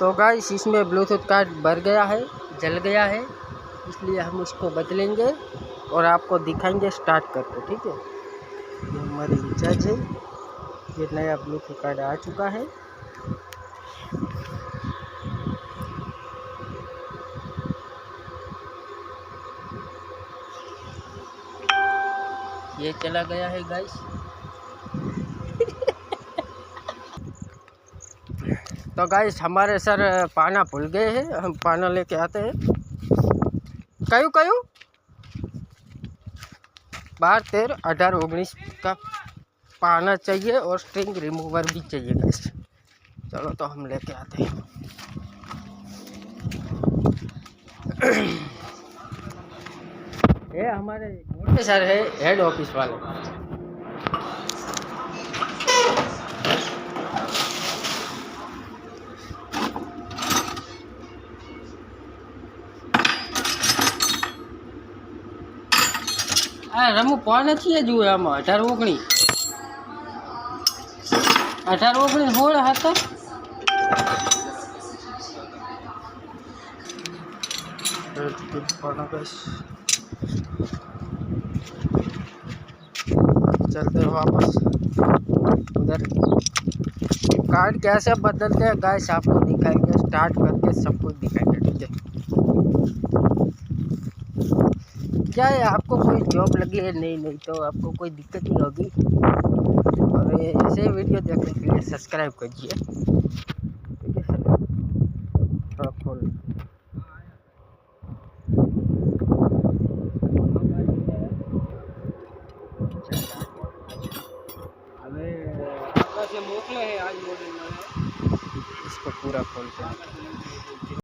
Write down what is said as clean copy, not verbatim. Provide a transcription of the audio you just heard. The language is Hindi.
तो गाइस इसमें ब्लूटूथ कार्ड भर गया है, जल गया है, इसलिए हम उसको बदलेंगे और आपको दिखाएंगे स्टार्ट करके। ठीक है, ये हमारे इंचार्ज है, ये नया ब्लूटूथ कार्ड आ चुका है। ये चला गया है गाइस। तो गाइस हमारे सर पाना भूल गए हैं, हम पाना लेके आते हैं। कयूँ 12, 13, 18, 19 का पाना चाहिए और स्ट्रिंग रिमूवर भी चाहिए गाइस। चलो तो हम लेके आते हैं। ये हमारे मोटे सर है, हेड ऑफिस वाले। રમુ પણ નથી હજુ આમાં 18, 19 હોળ હતા। चलते हैं वापस उधर। कार्ड कैसे बदलते हैं गाइस आपको दिखाएंगे, स्टार्ट करके सब कुछ दिखाएंगे। ठीक है, क्या है आपको कोई जॉब लगी है? नहीं तो आपको कोई दिक्कत नहीं होगी। और ऐसे वीडियो देखने के लिए सब्सक्राइब कीजिए। ठीक है, थोड़ा खोल मोकले है आज मॉडल, इसको पूरा खोलते हैं।